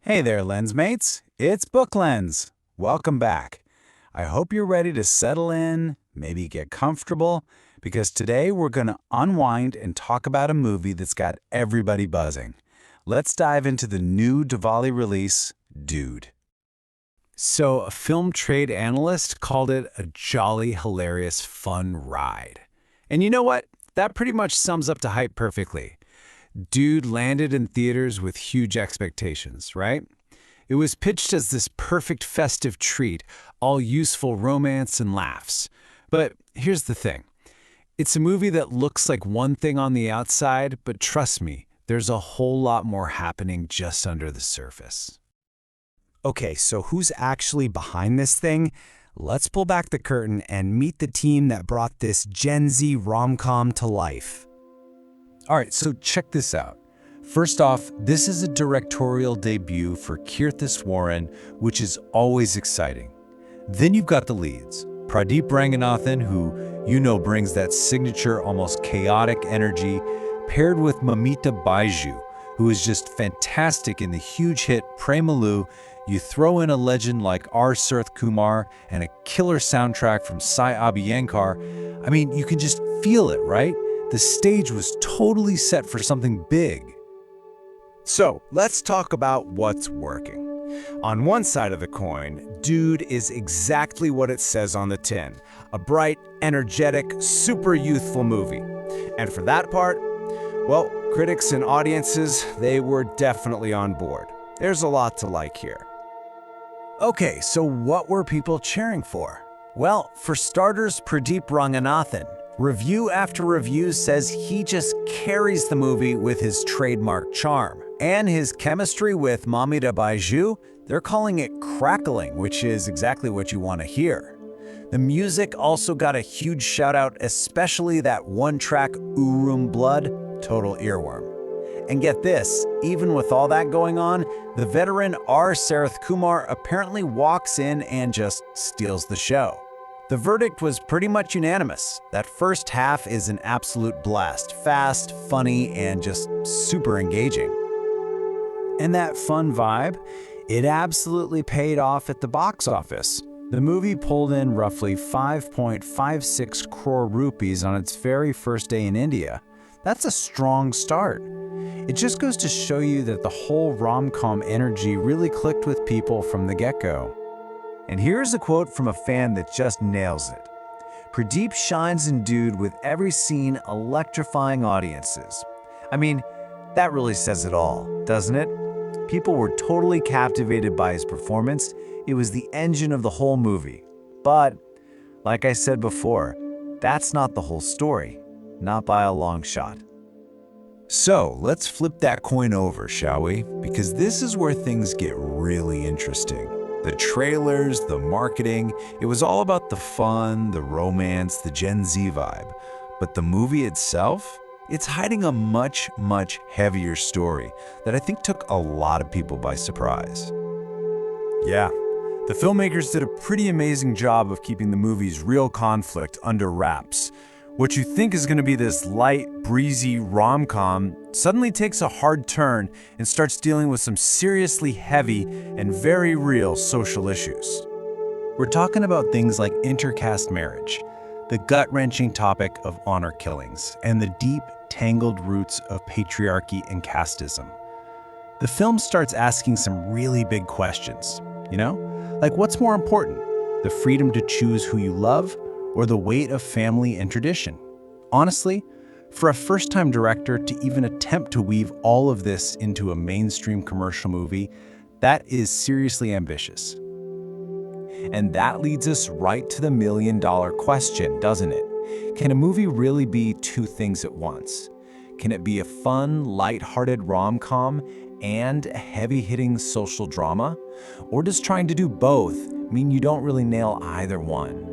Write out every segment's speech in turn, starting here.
Hey there, Lensmates. It's Book Lens. Welcome back. I hope you're ready to settle in, maybe get comfortable, because today we're going to unwind and talk about a movie that's got everybody buzzing. Let's dive into the new Diwali release, Dude. So, a film trade analyst called it a jolly, hilarious, fun ride. And you know what? That pretty much sums up the hype perfectly. Dude landed in theaters with huge expectations, right? It was pitched as this perfect festive treat, all useful romance and laughs. But here's the thing. It's a movie that looks like one thing on the outside, but trust me, there's a whole lot more happening just under the surface. Okay, so who's actually behind this thing? Let's pull back the curtain and meet the team that brought this Gen Z rom-com to life. All right, so check this out. First off, this is a directorial debut for Ranganathan, which is always exciting. Then you've got the leads. Pradeep Ranganathan, who you know brings that signature, almost chaotic energy, paired with Mamita Baiju, who is just fantastic in the huge hit Premalu. You throw in a legend like R. Sarath Kumar and a killer soundtrack from Sai Abhyankar. I mean, you can just feel it, right? The stage was totally set for something big. So, let's talk about what's working. On one side of the coin, Dude is exactly what it says on the tin. A bright, energetic, super youthful movie. And for that part, well, critics and audiences, they were definitely on board. There's a lot to like here. Okay, so what were people cheering for? Well, for starters, Pradeep Ranganathan. Review after review says he just carries the movie with his trademark charm. And his chemistry with Mamita Baiju, they're calling it crackling, which is exactly what you want to hear. The music also got a huge shout out, especially that one track, Urum Blood, total earworm. And get this, even with all that going on, the veteran R. Sarath Kumar apparently walks in and just steals the show. The verdict was pretty much unanimous. That first half is an absolute blast. Fast, funny, and just super engaging. And that fun vibe, it absolutely paid off at the box office. The movie pulled in roughly 5.56 crore rupees on its very first day in India. That's a strong start. It just goes to show you that the whole rom-com energy really clicked with people from the get-go. And here's a quote from a fan that just nails it. Pradeep shines in Dude with every scene electrifying audiences. I mean, that really says it all, doesn't it? People were totally captivated by his performance. It was the engine of the whole movie. But, like I said before, that's not the whole story. Not by a long shot. So, let's flip that coin over, shall we? Because this is where things get really interesting. The trailers, the marketing, it was all about the fun, the romance, the Gen Z vibe. But the movie itself, it's hiding a much, much heavier story that I think took a lot of people by surprise. Yeah, the filmmakers did a pretty amazing job of keeping the movie's real conflict under wraps. What you think is going to be this light, breezy rom-com suddenly takes a hard turn and starts dealing with some seriously heavy and very real social issues. We're talking about things like intercaste marriage, the gut-wrenching topic of honor killings, and the deep, tangled roots of patriarchy and casteism. The film starts asking some really big questions, like what's more important, the freedom to choose who you love or the weight of family and tradition? Honestly, for a first-time director to even attempt to weave all of this into a mainstream commercial movie, that is seriously ambitious. And that leads us right to the million-dollar question, doesn't it? Can a movie really be two things at once? Can it be a fun, light-hearted rom-com and a heavy-hitting social drama? Or does trying to do both mean you don't really nail either one?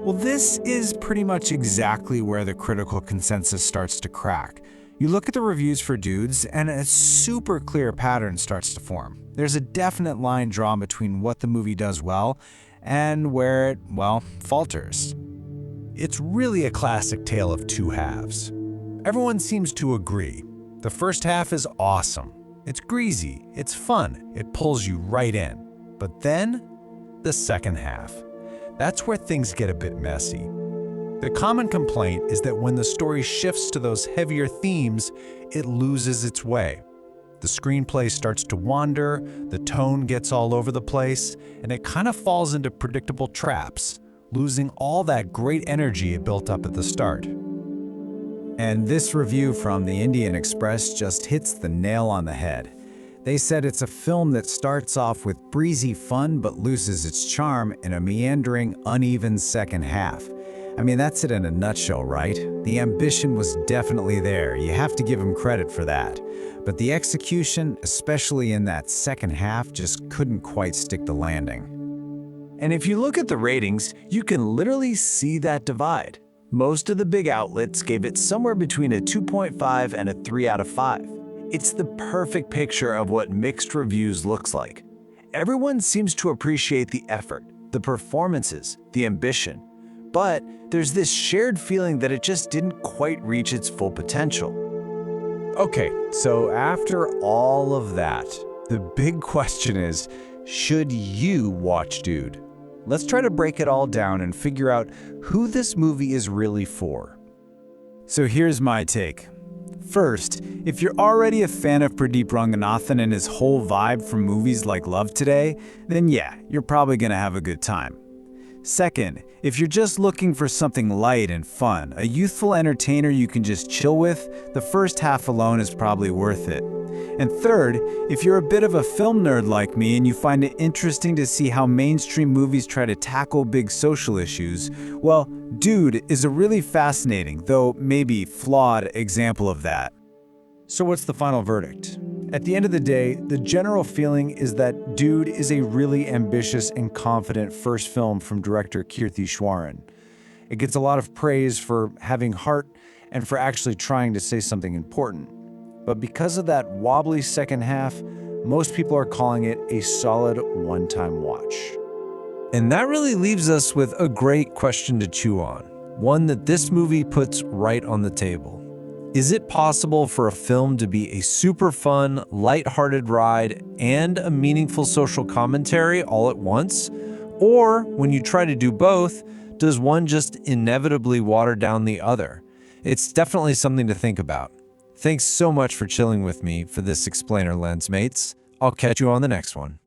Well, this is pretty much exactly where the critical consensus starts to crack. You look at the reviews for Dudes, and a super clear pattern starts to form. There's a definite line drawn between what the movie does well and where it, falters. It's really a classic tale of two halves. Everyone seems to agree. The first half is awesome. It's greasy, it's fun, it pulls you right in. But then, the second half. That's where things get a bit messy. The common complaint is that when the story shifts to those heavier themes, it loses its way. The screenplay starts to wander, the tone gets all over the place, and it kind of falls into predictable traps, losing all that great energy it built up at the start. And this review from the Indian Express just hits the nail on the head. They said it's a film that starts off with breezy fun but loses its charm in a meandering, uneven second half. I mean, that's it in a nutshell, right? The ambition was definitely there. You have to give him credit for that. But the execution, especially in that second half, just couldn't quite stick the landing. And if you look at the ratings, you can literally see that divide. Most of the big outlets gave it somewhere between a 2.5 and a 3 out of 5. It's the perfect picture of what mixed reviews looks like. Everyone seems to appreciate the effort, the performances, the ambition. But there's this shared feeling that it just didn't quite reach its full potential. Okay, so after all of that, the big question is, should you watch Dude? Let's try to break it all down and figure out who this movie is really for. So here's my take. First, if you're already a fan of Pradeep Ranganathan and his whole vibe from movies like Love Today, then yeah, you're probably gonna have a good time. Second, if you're just looking for something light and fun, a youthful entertainer you can just chill with, the first half alone is probably worth it. And third, if you're a bit of a film nerd like me and you find it interesting to see how mainstream movies try to tackle big social issues, well, Dude is a really fascinating, though maybe flawed, example of that. So what's the final verdict? At the end of the day, the general feeling is that Dude is a really ambitious and confident first film from director Kirti Swaran. It gets a lot of praise for having heart and for actually trying to say something important. But because of that wobbly second half, most people are calling it a solid one-time watch. And that really leaves us with a great question to chew on, one that this movie puts right on the table. Is it possible for a film to be a super fun, lighthearted ride and a meaningful social commentary all at once? Or, when you try to do both, does one just inevitably water down the other? It's definitely something to think about. Thanks so much for chilling with me for this Explainer Lens, mates. I'll catch you on the next one.